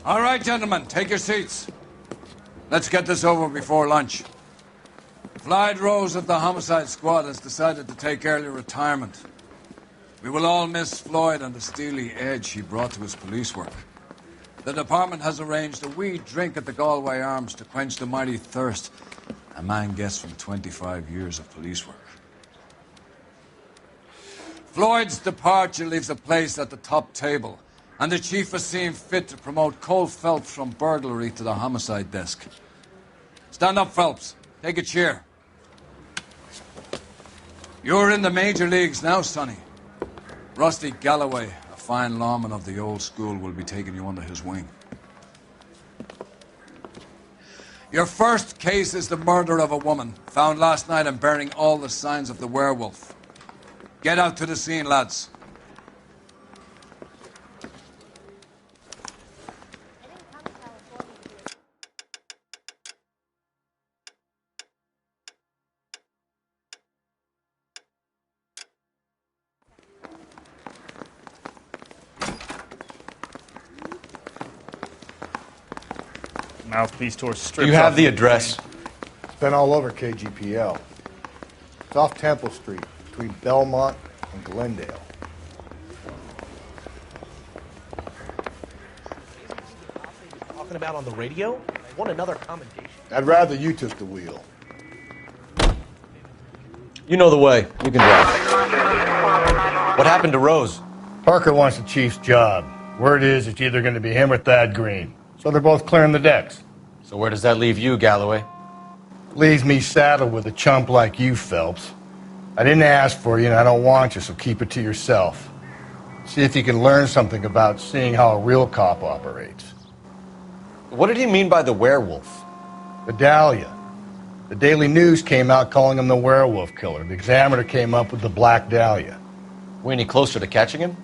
All right, gentlemen, take your seats. Let's get this over before lunch. Floyd Rose of the homicide squad has decided to take early retirement. We will all miss Floyd and the steely edge he brought to his police work. The department has arranged a wee drink at the Galway Arms to quench the mighty thirst a man gets from 25 years of police work. Floyd's departure leaves a place at the top table, and the chief has seen fit to promote Cole Phelps from burglary to the homicide desk. Stand up, Phelps. Take a chair. You're in the major leagues now, Sonny. Rusty Galloway, a fine lawman of the old school, will be taking you under his wing. Your first case is the murder of a woman, found last night and bearing all the signs of the werewolf. Get out to the scene, lads. Mouthpiece towards strip. Do you have the address? It's been all over KGPL. It's off Temple Street, between Belmont and Glendale. Talking about on the radio? I want another commentation. I'd rather you took the wheel. You know the way. You can drive. What happened to Rose? Parker wants the chief's job. Word is it's either going to be him or Thad Green. So they're both clearing the decks. So where does that leave you, Galloway? Leaves me saddled with a chump like you, Phelps. I didn't ask for you, and I don't want you, so keep it to yourself. See if you can learn something about seeing how a real cop operates. What did he mean by the werewolf? The Dahlia. The Daily News came out calling him the werewolf killer. The Examiner came up with the Black Dahlia. We any closer to catching him?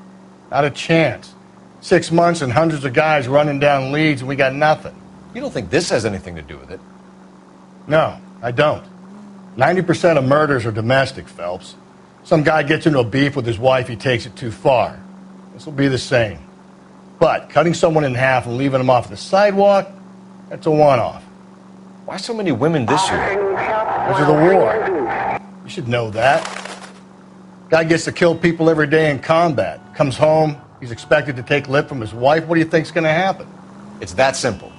Not a chance. 6 months and hundreds of guys running down leads, and we got nothing. You don't think this has anything to do with it? No, I don't. 90% of murders are domestic, Phelps. Some guy gets into a beef with his wife, he takes it too far. This will be the same. But cutting someone in half and leaving them off the sidewalk, that's a one-off. Why so many women this year? Because of the war. You should know that. Guy gets to kill people every day in combat. Comes home, he's expected to take lip from his wife. What do you think's going to happen? It's that simple.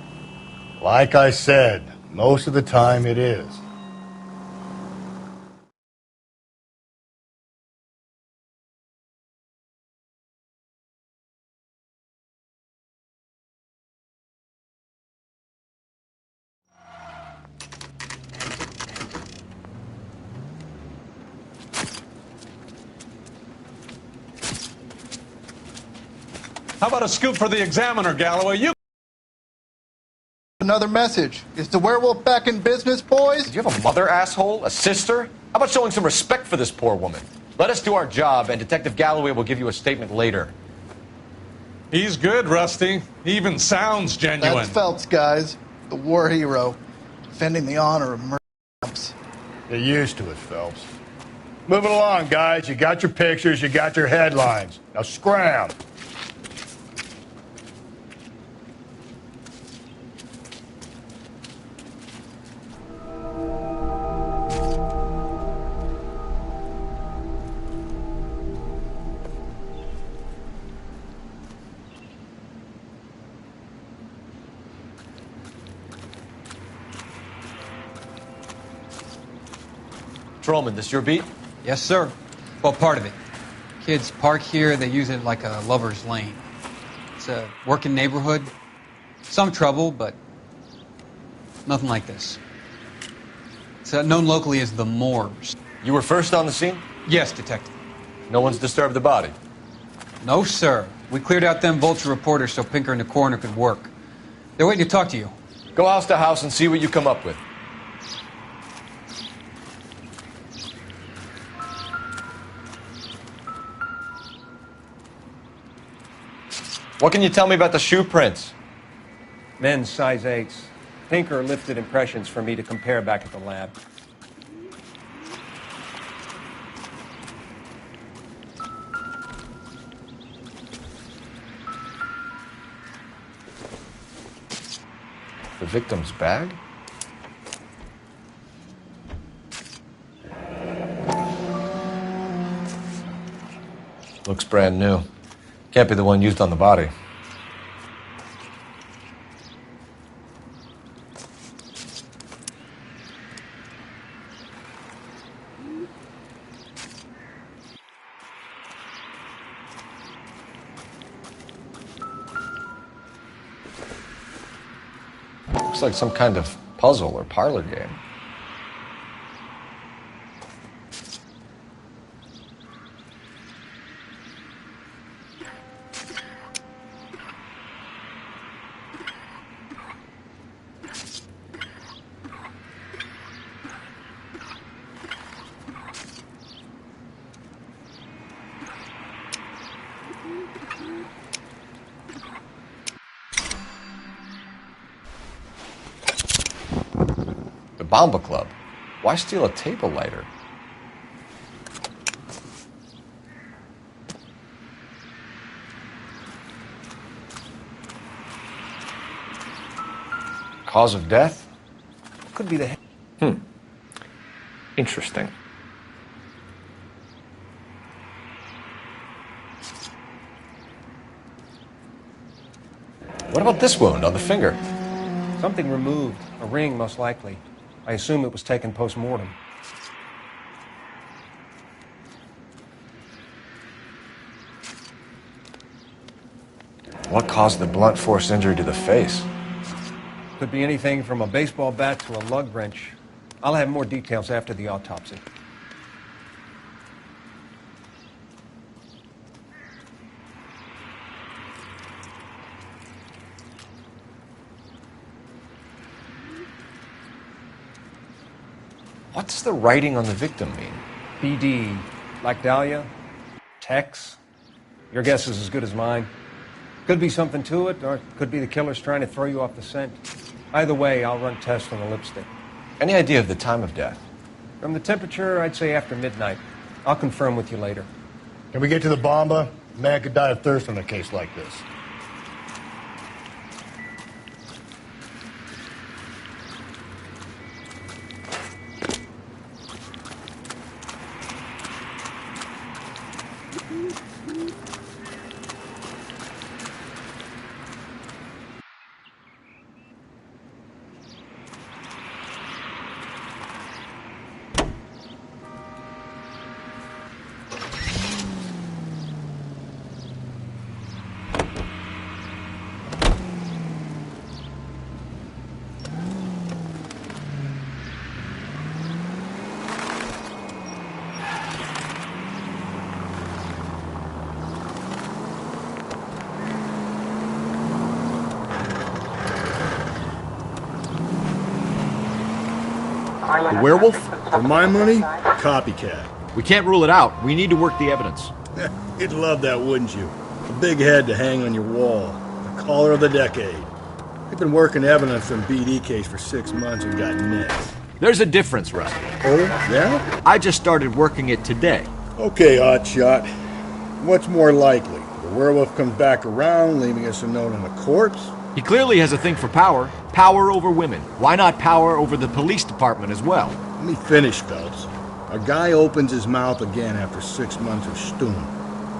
Like I said, most of the time it is. How about a scoop for the Examiner, Galloway? You Another message. Is the werewolf back in business, boys? Do you have a mother, asshole? A sister? How about showing some respect for this poor woman? Let us do our job, and Detective Galloway will give you a statement later. He's good, Rusty. He even sounds genuine. That's Phelps, guys. The war hero. Defending the honor of murder. Get used to it, Phelps. Moving along, guys. You got your pictures, you got your headlines. Now scram. Trollman, this your beat? Yes, sir. Well, part of it. Kids park here, they use it like a lover's lane. It's a working neighborhood. Some trouble, but nothing like this. It's known locally as the Moors. You were first on the scene? Yes, detective. No one's disturbed the body? No, sir. We cleared out them vulture reporters so Pinker and the coroner could work. They're waiting to talk to you. Go house to house and see what you come up with. What can you tell me about the shoe prints? Men's size 8s. Pinker lifted impressions for me to compare back at the lab. The victim's bag? Looks brand new. Can't be the one used on the body. Looks like some kind of puzzle or parlor game. The Bomba Club. Why steal a table lighter? Cause of death? Could be the... Interesting. What about this wound on the finger? Something removed. A ring, most likely. I assume it was taken post-mortem. What caused the blunt force injury to the face? Could be anything from a baseball bat to a lug wrench. I'll have more details after the autopsy. What does the writing on the victim mean? BD. Like Dahlia? Tex? Your guess is as good as mine. Could be something to it, or it could be the killer's trying to throw you off the scent. Either way, I'll run tests on the lipstick. Any idea of the time of death? From the temperature, I'd say after midnight. I'll confirm with you later. Can we get to the Bomba? A man could die of thirst in a case like this. The werewolf? For my money, copycat. We can't rule it out. We need to work the evidence. You'd love that, wouldn't you? A big head to hang on your wall. The caller of the decade. We've been working evidence on BD case for 6 months and got nits. There's a difference, Rusty. Oh, yeah? I just started working it today. Okay, hotshot. What's more likely? The werewolf comes back around, leaving us a note on the corpse? He clearly has a thing for power. Power over women. Why not power over the police department as well? Let me finish, Phelps. A guy opens his mouth again after 6 months of stewing.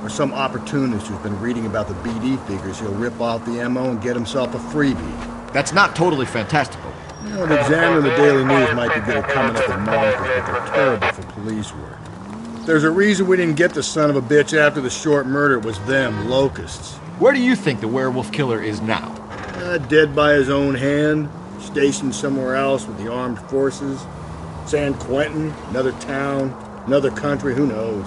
Or some opportunist who's been reading about the BD figures he'll rip off the MO and get himself a freebie. That's not totally fantastical. You know, the Examiner and the Daily News might be good at coming up with markers, but they're terrible for police work. There's a reason we didn't get the son of a bitch after the short murder. It was them, locusts. Where do you think the werewolf killer is now? Dead by his own hand, stationed somewhere else with the armed forces. San Quentin, another town, another country, who knows?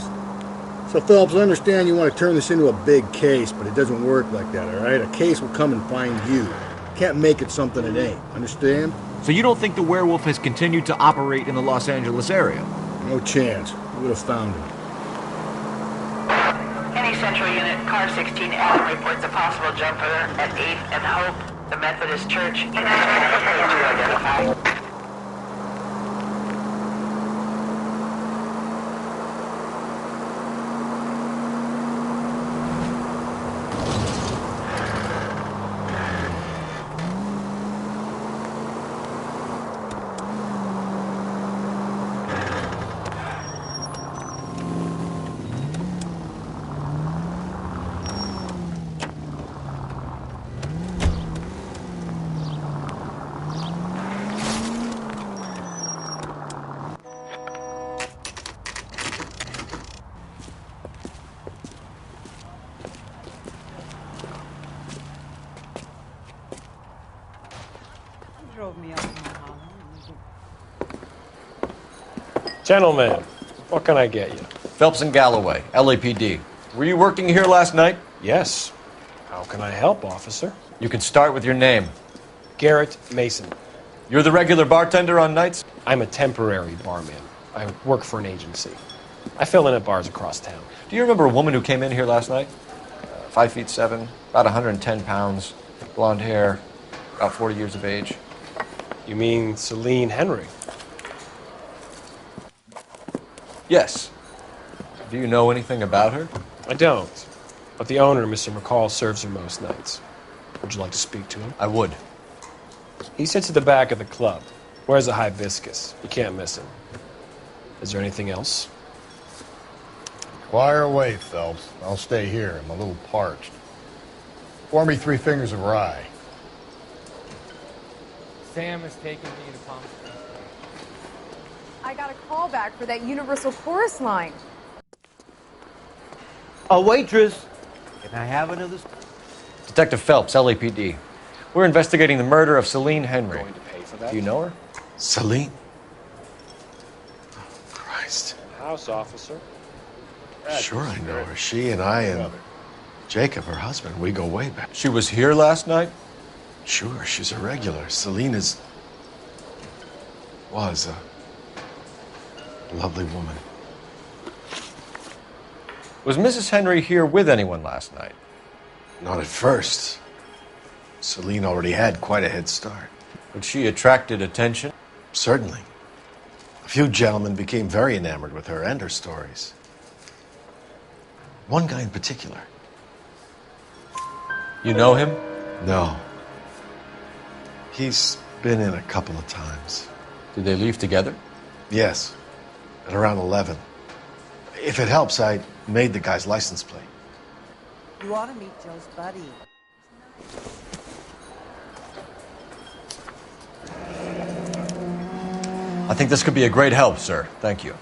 So, Phelps, I understand you want to turn this into a big case, but it doesn't work like that, all right? A case will come and find you. Can't make it something it ain't, understand? So you don't think the werewolf has continued to operate in the Los Angeles area? No chance. We would have found him. Any central unit, car 16 Adam reports a possible jumper at 8th and Hope, the Methodist Church. To identify. Gentlemen, what can I get you? Phelps and Galloway, LAPD. Were you working here last night? Yes. How can I help, officer? You can start with your name. Garrett Mason. You're the regular bartender on nights? I'm a temporary barman. I work for an agency. I fill in at bars across town. Do you remember a woman who came in here last night? 5'7", about 110 pounds, blonde hair, about 40 years of age. You mean Celine Henry? Yes. Do you know anything about her? I don't. But the owner, Mr. McCall, serves her most nights. Would you like to speak to him? I would. He sits at the back of the club. Wears a hibiscus. You can't miss him. Is there anything else? Fire away, Phelps. I'll stay here. I'm a little parched. Pour me 3 fingers of rye. Sam is taking me to Palm Springs. I got a call back for that Universal Chorus line. A waitress. Can I have another? Detective Phelps, LAPD. We're investigating the murder of Celine Henry. Going to pay for that? Do you know her? Celine? Oh, Christ. House officer. Sure I know her. She and I and Jacob, her husband, we go way back. She was here last night? Sure, she's a regular. Celine was a lovely woman. Was Mrs. Henry here with anyone last night? Not at first. Celine already had quite a head start. But she attracted attention? Certainly. A few gentlemen became very enamored with her and her stories. One guy in particular. You know him? No. He's been in a couple of times. Did they leave together? Yes. At around 11. If it helps, I made the guy's license plate. You ought to meet Joe's buddy. I think this could be a great help, sir. Thank you.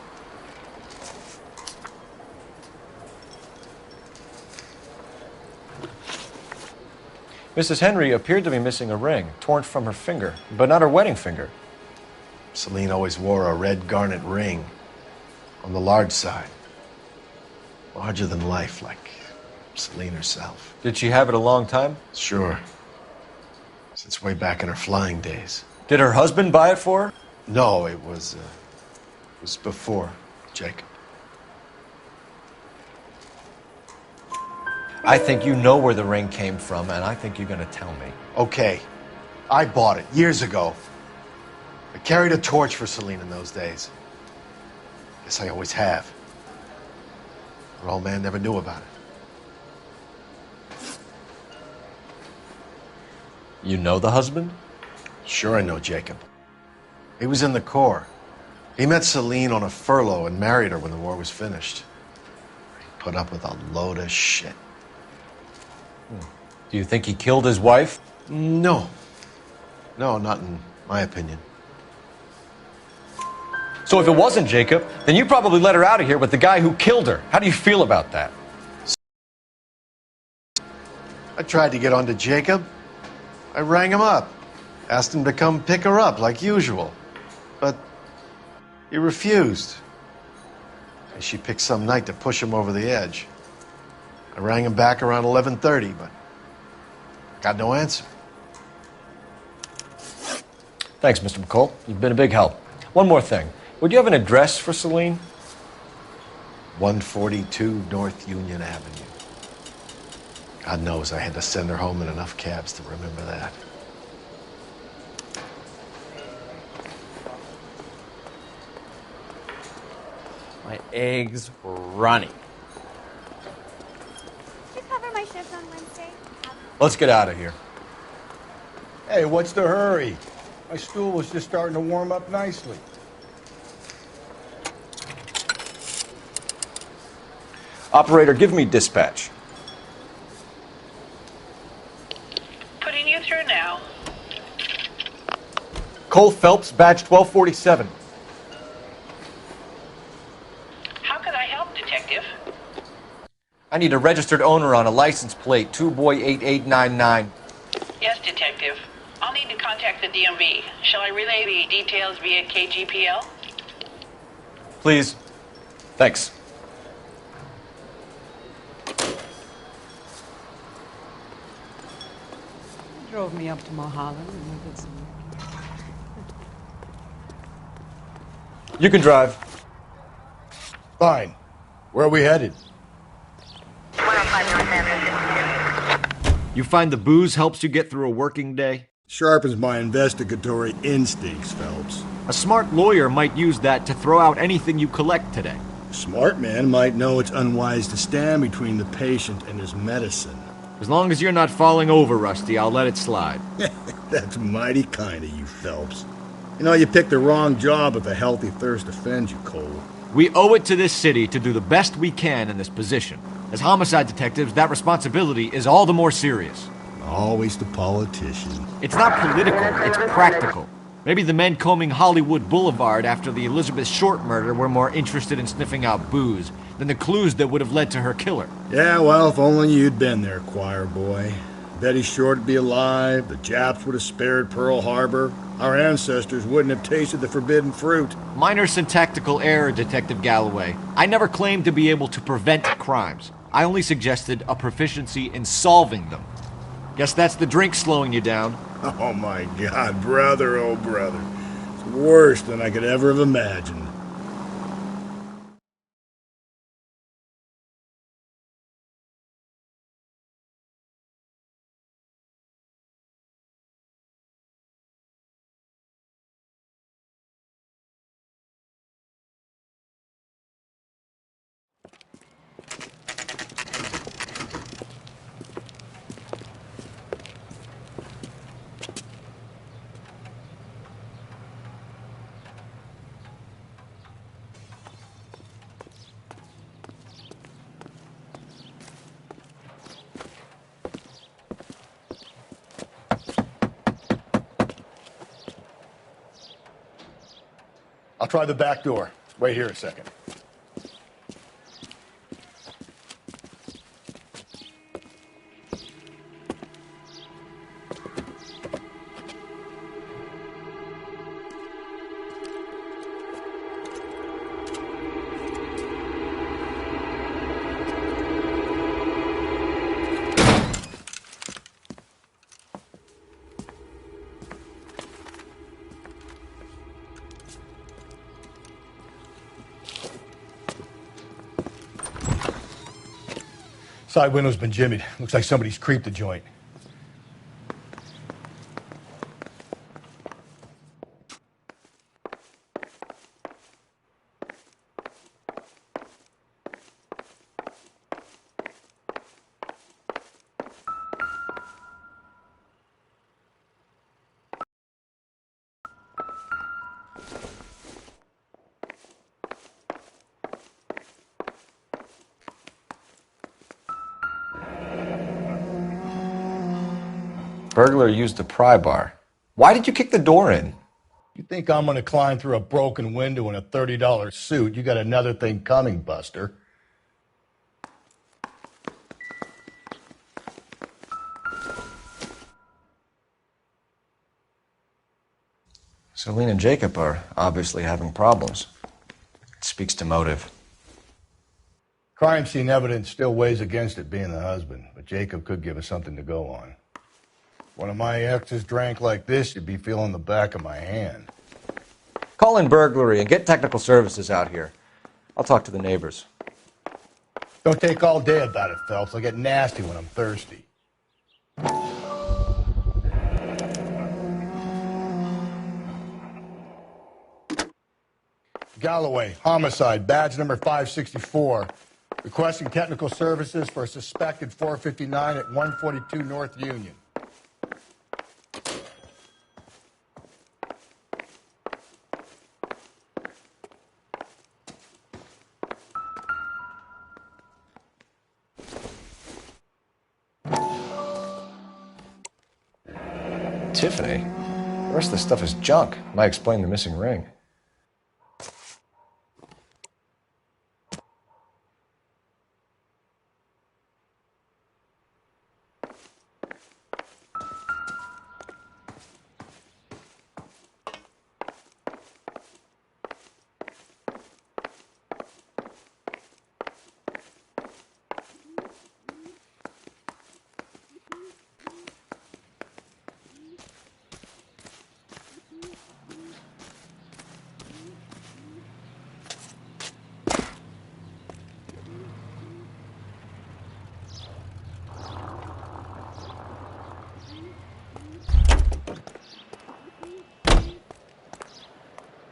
Mrs. Henry appeared to be missing a ring, torn from her finger, but not her wedding finger. Celine always wore a red garnet ring on the large side. Larger than life, like Celine herself. Did she have it a long time? Sure. Since way back in her flying days. Did her husband buy it for her? No, it was before Jacob. I think you know where the ring came from, and I think you're going to tell me. Okay. I bought it years ago. I carried a torch for Celine in those days. Guess I always have. Her old man never knew about it. You know the husband? Sure I know Jacob. He was in the Corps. He met Celine on a furlough and married her when the war was finished. He put up with a load of shit. Do you think he killed his wife? No. No, not in my opinion. So if it wasn't Jacob, then you probably let her out of here with the guy who killed her. How do you feel about that? I tried to get onto Jacob. I rang him up. Asked him to come pick her up like usual. But he refused. And she picked some night to push him over the edge. I rang him back around 11:30, but got no answer. Thanks, Mr. McCall. You've been a big help. One more thing. Would you have an address for Celine? 142 North Union Avenue. God knows I had to send her home in enough cabs to remember that. My eggs were running. Did you cover my shift on Wednesday? Let's get out of here. Hey, what's the hurry? My stool was just starting to warm up nicely. Operator, give me dispatch. Putting you through now. Cole Phelps, badge 1247. How can I help, Detective? I need a registered owner on a license plate, 2boy8899. Yes, Detective. I'll need to contact the DMV. Shall I relay the details via KGPL? Please. Thanks. Drove me up to Mulholland and we did some. You can drive. Fine. Where are we headed? You find the booze helps you get through a working day? Sharpens my investigatory instincts, Phelps. A smart lawyer might use that to throw out anything you collect today. A smart man might know it's unwise to stand between the patient and his medicine. As long as you're not falling over, Rusty, I'll let it slide. That's mighty kind of you, Phelps. You know, you picked the wrong job if a healthy thirst offends you, Cole. We owe it to this city to do the best we can in this position. As homicide detectives, that responsibility is all the more serious. Always the politician. It's not political, it's practical. Maybe the men combing Hollywood Boulevard after the Elizabeth Short murder were more interested in sniffing out booze than the clues that would have led to her killer. Yeah, well, if only you'd been there, choir boy. Betty Short would be alive, the Japs would have spared Pearl Harbor, our ancestors wouldn't have tasted the forbidden fruit. Minor syntactical error, Detective Galloway. I never claimed to be able to prevent crimes. I only suggested a proficiency in solving them. Guess that's the drink slowing you down. Oh my God, brother, oh brother. It's worse than I could ever have imagined. I'll try the back door. Wait here a second. Side window's been jimmied. Looks like somebody's creeped the joint. Burglar used the pry bar. Why did you kick the door in? You think I'm gonna climb through a broken window in a $30 suit? You got another thing coming, Buster. Celine and Jacob are obviously having problems. It speaks to motive. Crime scene evidence still weighs against it being the husband, but Jacob could give us something to go on. One of my exes drank like this, you'd be feeling the back of my hand. Call in burglary and get technical services out here. I'll talk to the neighbors. Don't take all day about it, Phelps. I get nasty when I'm thirsty. Galloway, homicide, badge number 564. Requesting technical services for a suspected 459 at 142 North Union. Tiffany? The rest of the stuff is junk. Might explain the missing ring.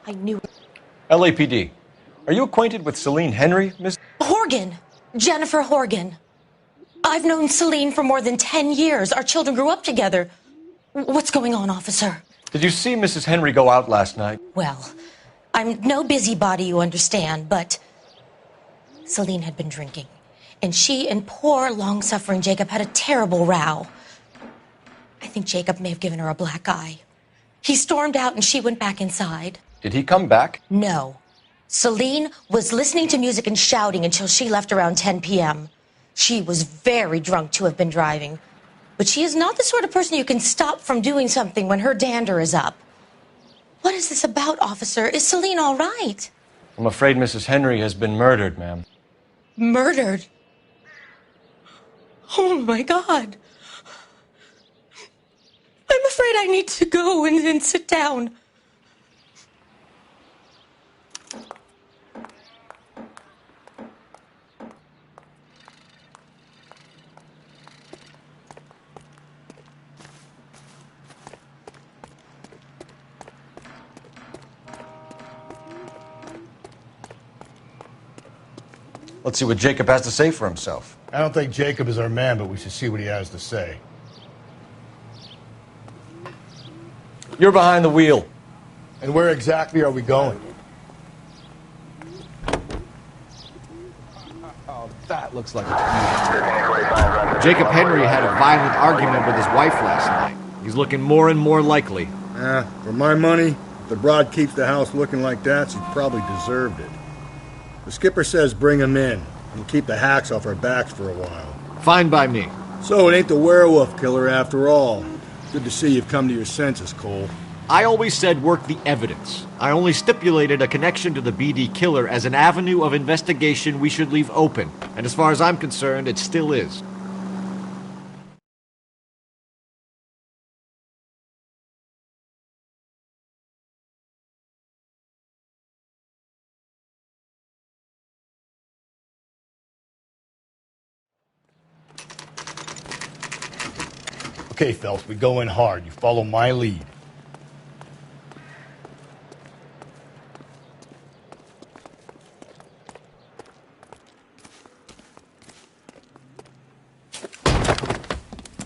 I knew it. LAPD. Are you acquainted with Celine Henry, Miss? Horgan. Jennifer Horgan. I've known Celine for more than 10 years. Our children grew up together. What's going on, officer? Did you see Mrs. Henry go out last night? Well, I'm no busybody, you understand, but Celine had been drinking. And she and poor, long-suffering Jacob had a terrible row. I think Jacob may have given her a black eye. He stormed out and she went back inside. Did he come back? No. Celine was listening to music and shouting until she left around 10 p.m. She was very drunk to have been driving. But she is not the sort of person you can stop from doing something when her dander is up. What is this about, officer? Is Celine all right? I'm afraid Mrs. Henry has been murdered, ma'am. Murdered? Oh, my God. I'm afraid I need to go and sit down. Let's see what Jacob has to say for himself. I don't think Jacob is our man, but we should see what he has to say. You're behind the wheel. And where exactly are we going? Oh, that looks like a Jacob Henry had a violent argument with his wife last night. He's looking more and more likely. For my money, if the broad keeps the house looking like that, she probably deserved it. The skipper says bring him in. We'll keep the hacks off our backs for a while. Fine by me. So it ain't the werewolf killer after all. Good to see you've come to your senses, Cole. I always said work the evidence. I only stipulated a connection to the BD killer as an avenue of investigation we should leave open. And as far as I'm concerned, it still is. Okay, Phelps, we go in hard. You follow my lead.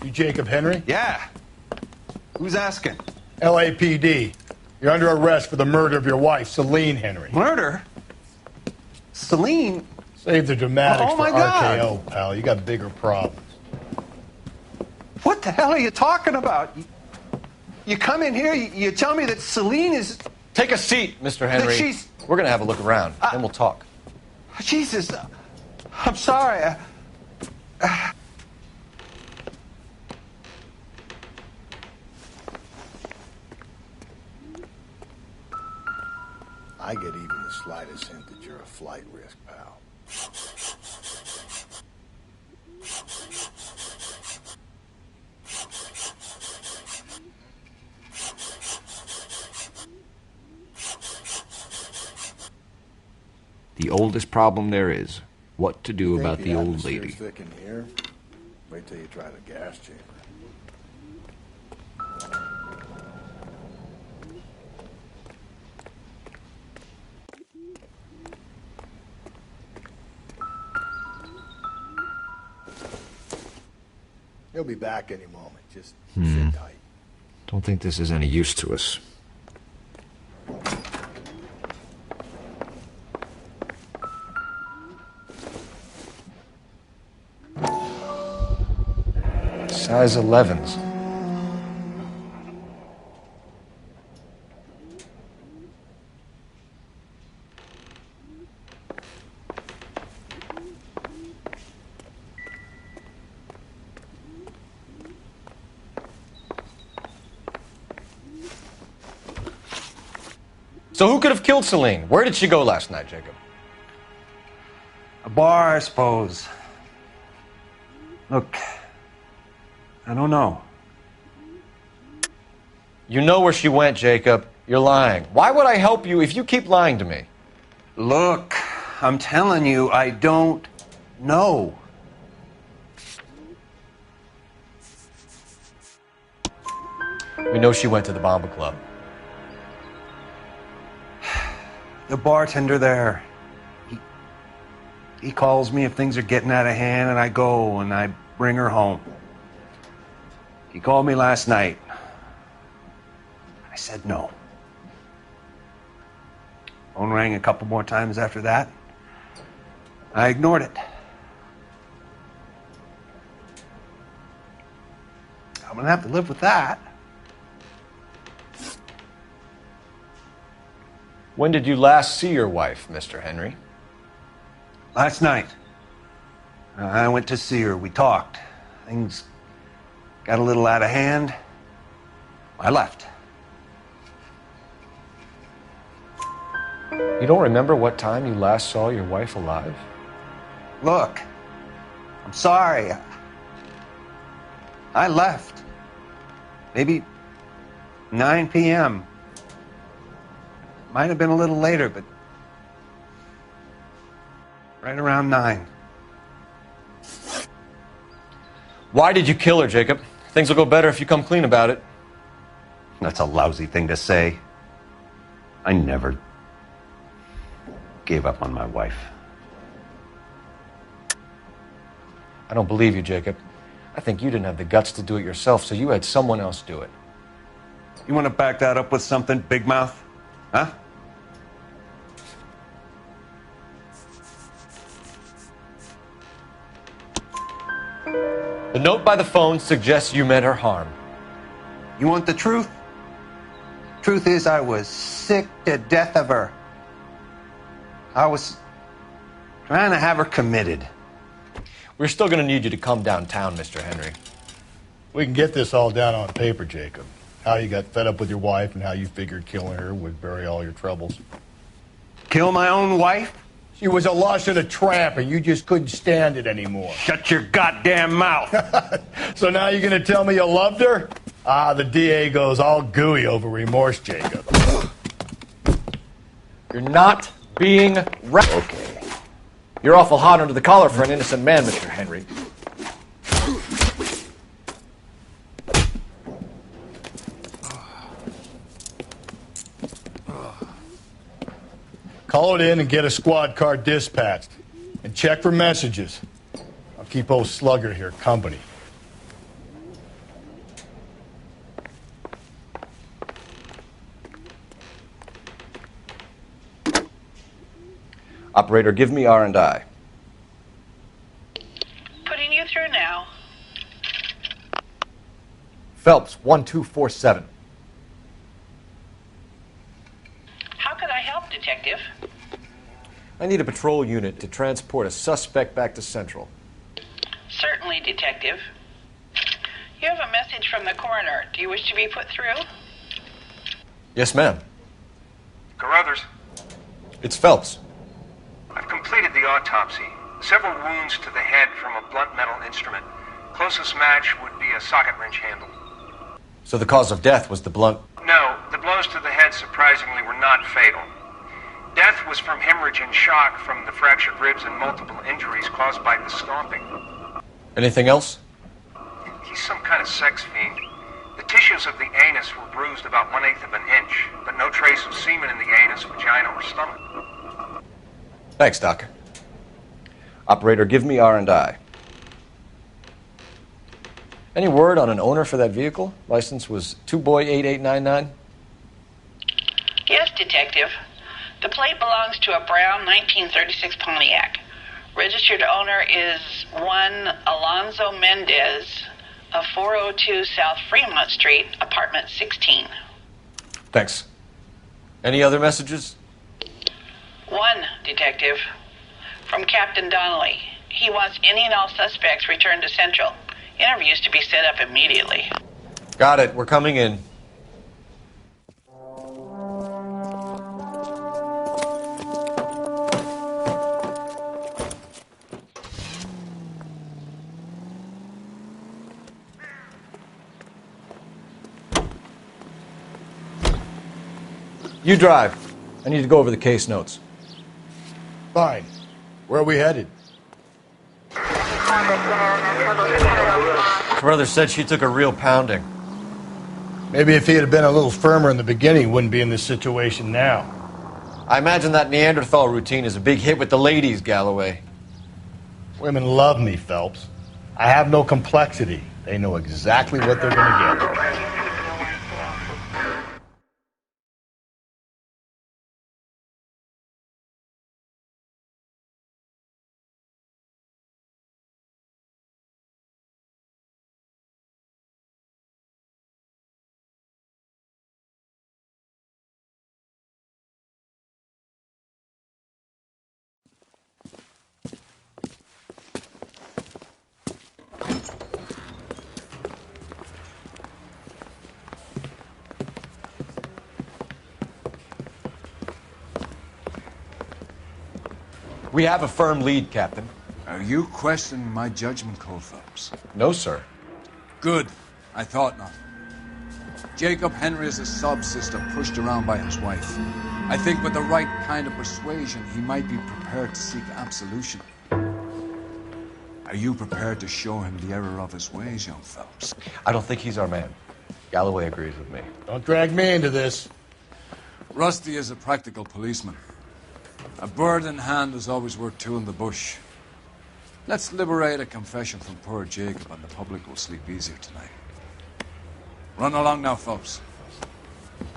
You Jacob Henry? Yeah. Who's asking? LAPD. You're under arrest for the murder of your wife, Celine Henry. Murder? Celine? Save the dramatics Oh, for my God. RKO, pal. You got bigger problems. What the hell are you talking about? You come in here, you tell me that Celine is... Take a seat, Mr. Henry. she's- We're going to have a look around, then we'll talk. Jesus, I'm sorry. I get even the slightest hint that you're a flight risk, pal. The oldest problem there is, what to do about the old atmosphere's lady. thick in here. Wait till you try the gas chamber. He'll be back any moment. Just sit tight. Don't think this is any use to us. Size 11s. So who could have killed Celine? Where did she go last night, Jacob? A bar, I suppose. Look, I don't know. You know where she went, Jacob. You're lying. Why would I help you if you keep lying to me? Look, I'm telling you, I don't know. We know she went to the Bomba Club. The bartender there, he calls me if things are getting out of hand, and I go and I bring her home. He called me last night. I said no. Phone rang a couple more times after that. I ignored it. I'm gonna have to live with that. When did you last see your wife, Mr. Henry? Last night. I went to see her. We talked. Things got a little out of hand. I left. You don't remember what time you last saw your wife alive? Look, I'm sorry. I left. Maybe 9 p.m. Might have been a little later, but right around 9. Why did you kill her, Jacob? Things will go better if you come clean about it. That's a lousy thing to say. I never gave up on my wife. I don't believe you, Jacob. I think you didn't have the guts to do it yourself, so you had someone else do it. You want to back that up with something, Big Mouth? Huh? The note by the phone suggests you meant her harm. You want the truth? Truth is, I was sick to death of her. I was trying to have her committed. We're still going to need you to come downtown, Mr. Henry. We can get this all down on paper, Jacob. How you got fed up with your wife and how you figured killing her would bury all your troubles. Kill my own wife? She was a lush and a tramp, and you just couldn't stand it anymore. Shut your goddamn mouth. So now you're going to tell me you loved her? Ah, the DA goes all gooey over remorse, Jacob. You're not being okay. You're awful hot under the collar for an innocent man, Mr. Henry. Call it in and get a squad car dispatched. And check for messages. I'll keep old Slugger here company. Operator, give me R&I. Putting you through now. Phelps, 1247. How could I help, Detective? I need a patrol unit to transport a suspect back to Central. Certainly, Detective. You have a message from the coroner. Do you wish to be put through? Yes, ma'am. Carruthers, It's Phelps. I've completed the autopsy. Several wounds to the head from a blunt metal instrument. Closest match would be a socket wrench handle. So the cause of death was the blunt... No, the blows to the head surprisingly were not fatal. Death was from hemorrhage and shock from the fractured ribs and multiple injuries caused by the stomping. Anything else? He's some kind of sex fiend. The tissues of the anus were bruised about 1/8 of an inch, but no trace of semen in the anus, vagina, or stomach. Thanks, Doc. Operator, give me R&I. Any word on an owner for that vehicle? License was 2boy8899. Yes, Detective. The plate belongs to a brown 1936 Pontiac. Registered owner is one Alonzo Mendez of 402 South Fremont Street, apartment 16. Thanks. Any other messages? One, Detective. From Captain Donnelly. He wants any and all suspects returned to Central. Interviews to be set up immediately. Got it. We're coming in. You drive. I need to go over the case notes. Fine. Where are we headed? Carruthers said she took a real pounding. Maybe if he had been a little firmer in the beginning, he wouldn't be in this situation now. I imagine that Neanderthal routine is a big hit with the ladies, Galloway. Women love me, Phelps. I have no complexity. They know exactly what they're going to get. We have a firm lead, Captain. Are you questioning my judgment call, Phelps? No, sir. Good. I thought not. Jacob Henry is a sob-sister pushed around by his wife. I think with the right kind of persuasion, he might be prepared to seek absolution. Are you prepared to show him the error of his ways, young Phelps? I don't think he's our man. Galloway agrees with me. Don't drag me into this. Rusty is a practical policeman. A bird in hand is always worth two in the bush. Let's liberate a confession from poor Jacob, and the public will sleep easier tonight. Run along now, Phelps.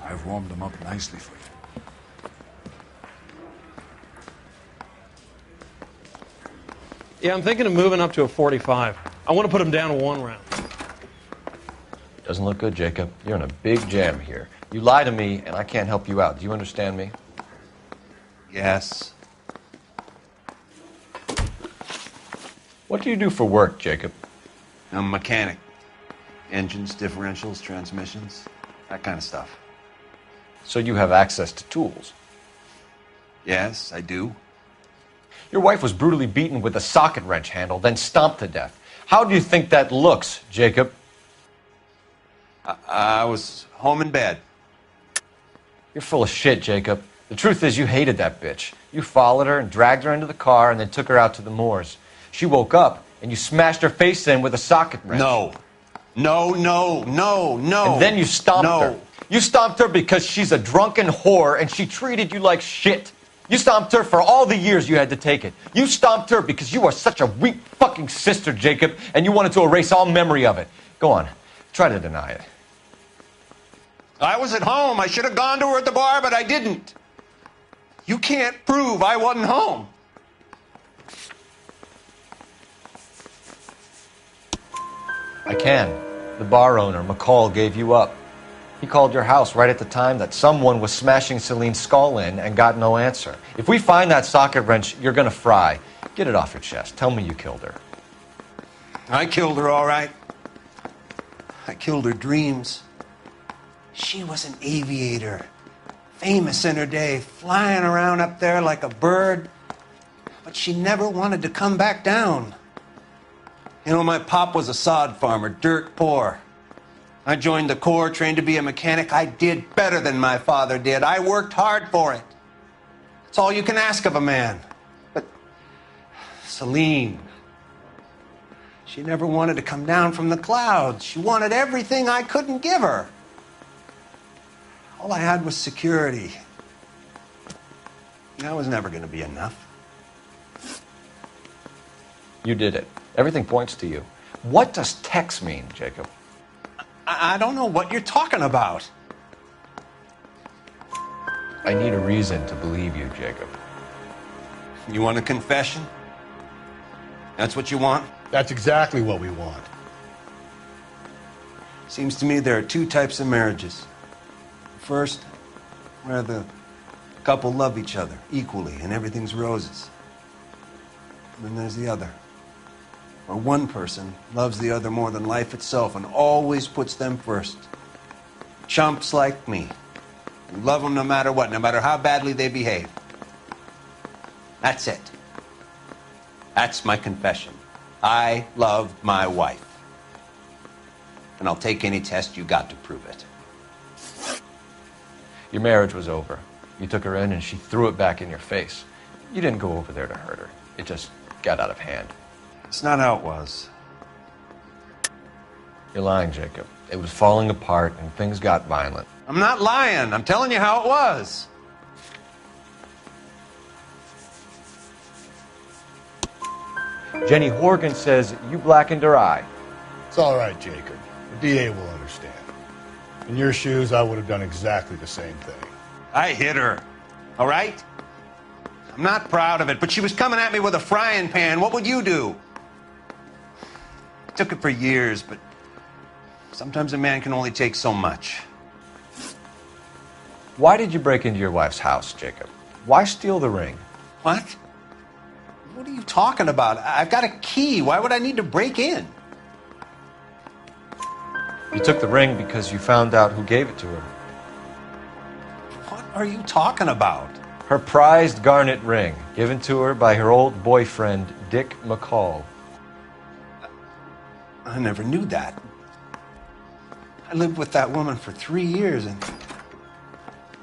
I've warmed them up nicely for you. Yeah, I'm thinking of moving up to a 45. I want to put him down to 1 round. Doesn't look good, Jacob. You're in a big jam here. You lie to me, and I can't help you out. Do you understand me? Yes. What do you do for work, Jacob? I'm a mechanic. Engines, differentials, transmissions, that kind of stuff. So you have access to tools? Yes, I do. Your wife was brutally beaten with a socket wrench handle, then stomped to death. How do you think that looks, Jacob? I was home in bed. You're full of shit, Jacob. The truth is you hated that bitch. You followed her and dragged her into the car and then took her out to the moors. She woke up and you smashed her face in with a socket wrench. No. And then you stomped her. You stomped her because she's a drunken whore and she treated you like shit. You stomped her for all the years you had to take it. You stomped her because you are such a weak fucking sister, Jacob, and you wanted to erase all memory of it. Go on. Try to deny it. I was at home. I should have gone to her at the bar, but I didn't. You can't prove I wasn't home. I can. The bar owner, McCall, gave you up. He called your house right at the time that someone was smashing Celine's skull in and got no answer. If we find that socket wrench, you're gonna fry. Get it off your chest. Tell me you killed her. I killed her, all right. I killed her dreams. She was an aviator. Famous in her day, flying around up there like a bird. But she never wanted to come back down. You know, my pop was a sod farmer, dirt poor. I joined the Corps, trained to be a mechanic. I did better than my father did. I worked hard for it. That's all you can ask of a man. But Celine, she never wanted to come down from the clouds. She wanted everything I couldn't give her. All I had was security. That was never going to be enough. You did it. Everything points to you. What does Tex mean, Jacob? I don't know what you're talking about. I need a reason to believe you, Jacob. You want a confession? That's what you want? That's exactly what we want. Seems to me there are two types of marriages. First, where the couple love each other equally and everything's roses. And then there's the other, where one person loves the other more than life itself and always puts them first. Chumps like me. You love them no matter what, no matter how badly they behave. That's it. That's my confession. I love my wife. And I'll take any test you got to prove it. Your marriage was over. You took her in and she threw it back in your face. You didn't go over there to hurt her. It just got out of hand. It's not how it was. You're lying, Jacob. It was falling apart and things got violent. I'm not lying. I'm telling you how it was. Jenny Horgan says you blackened her eye. It's all right, Jacob. The DA will understand. In your shoes, I would have done exactly the same thing. I hit her, all right? I'm not proud of it, but she was coming at me with a frying pan. What would you do? I took it for years, but sometimes a man can only take so much. Why did you break into your wife's house, Jacob? Why steal the ring? What? What are you talking about? I've got a key. Why would I need to break in? You took the ring because you found out who gave it to her. What are you talking about? Her prized garnet ring, given to her by her old boyfriend, Dick McCall. I never knew that. I lived with that woman for 3 years, and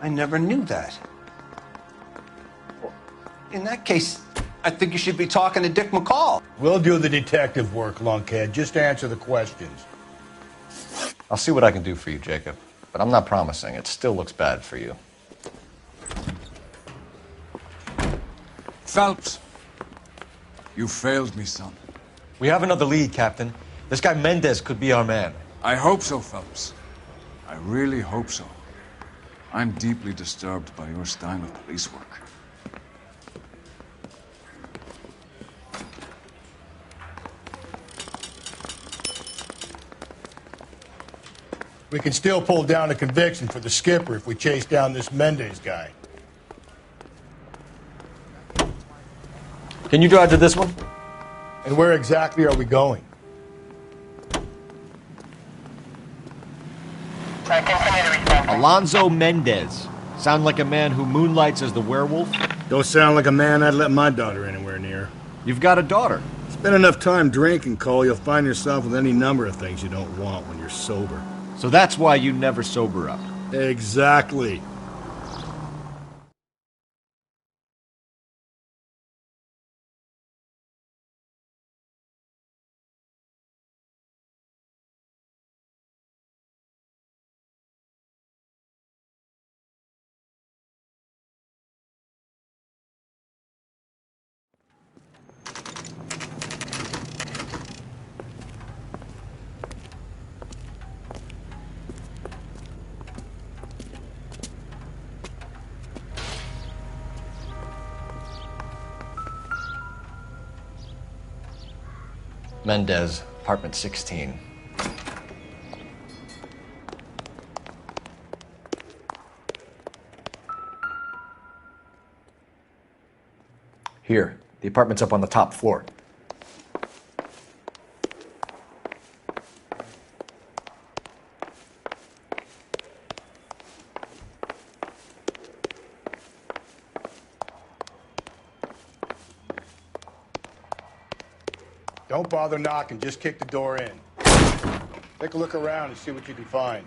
I never knew that. Well, in that case, I think you should be talking to Dick McCall. We'll do the detective work, lunkhead. Just answer the questions. I'll see what I can do for you, Jacob. But I'm not promising. It still looks bad for you. Phelps, you failed me, son. We have another lead, Captain. This guy Mendez could be our man. I hope so, Phelps. I really hope so. I'm deeply disturbed by your style of police work. We can still pull down a conviction for the skipper if we chase down this Mendez guy. Can you drive to this one? And where exactly are we going? Alonzo Mendez. Sound like a man who moonlights as the werewolf? Don't sound like a man I'd let my daughter anywhere near. You've got a daughter. Spend enough time drinking, Cole, you'll find yourself with any number of things you don't want when you're sober. So that's why you never sober up. Exactly. Mendez, apartment 16. Here, the apartment's up on the top floor. Don't bother knocking, just kick the door in. Take a look around and see what you can find.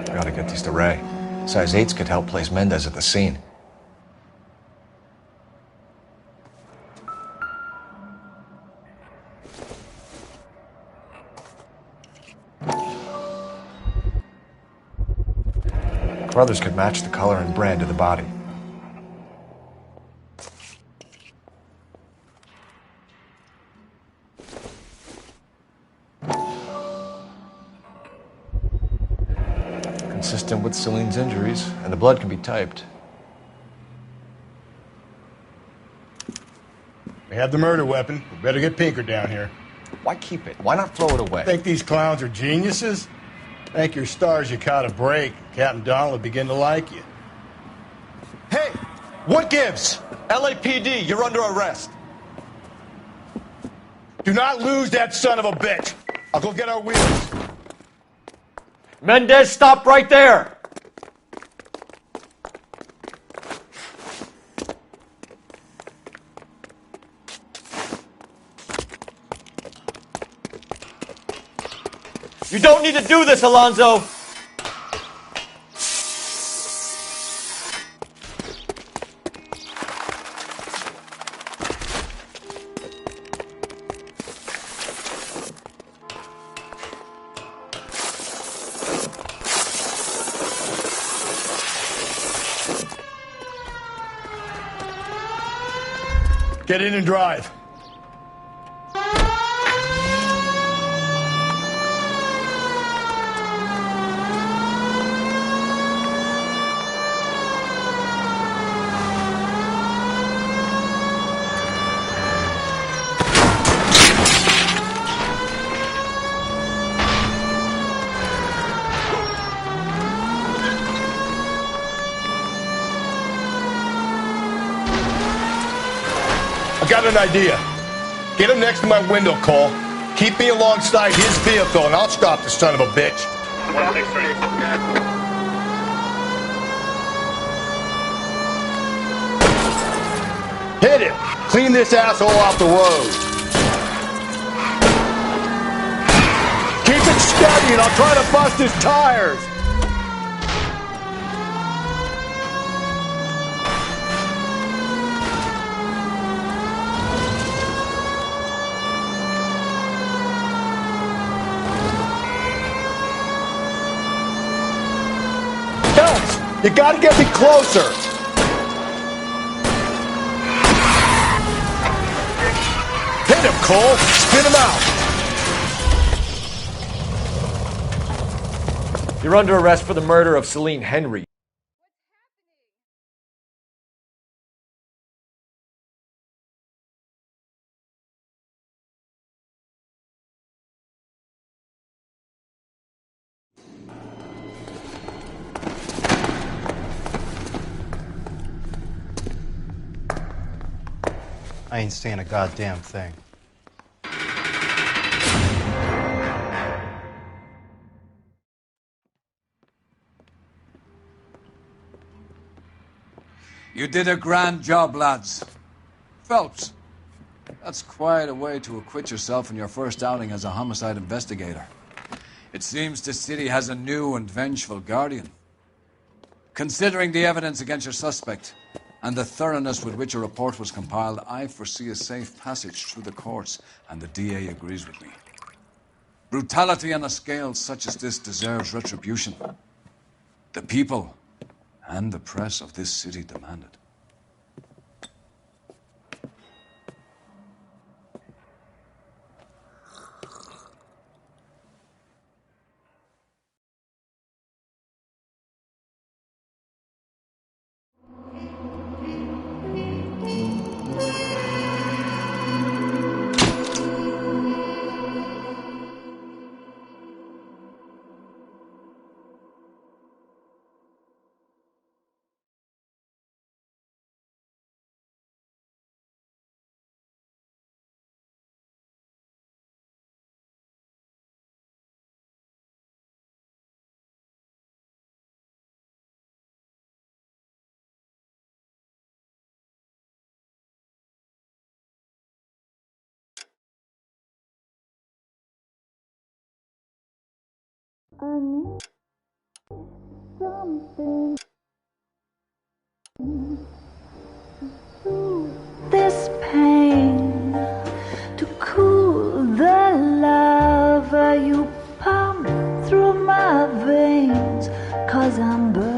Gotta get these to Ray. Size 8s could help place Mendez at the scene. Brothers could match the color and brand of the body. Consistent with Celine's injuries, and the blood can be typed. We have the murder weapon. We better get Pinker down here. Why keep it? Why not throw it away? Think these clowns are geniuses? Thank your stars you caught a break. Captain Donald will begin to like you. Hey! What gives? LAPD, you're under arrest. Do not lose that son of a bitch. I'll go get our wheels. Mendez, stop right there! You don't need to do this, Alonzo! Get in and drive. I got an idea. Get him next to my window, Cole. Keep me alongside his vehicle, and I'll stop the son of a bitch. 163. Hit him. Clean this asshole off the road. Keep it steady, and I'll try to bust his tires. You gotta get me closer! Hit him, Cole! Spin him out! You're under arrest for the murder of Celine Henry. I ain't saying a goddamn thing. You did a grand job, lads. Phelps, that's quite a way to acquit yourself in your first outing as a homicide investigator. It seems the city has a new and vengeful guardian. Considering the evidence against your suspect, and the thoroughness with which a report was compiled, I foresee a safe passage through the courts, and the DA agrees with me. Brutality on a scale such as this deserves retribution. The people and the press of this city demand it. I need something to soothe this pain, to cool the lava you pump through my veins, 'cause I'm burning.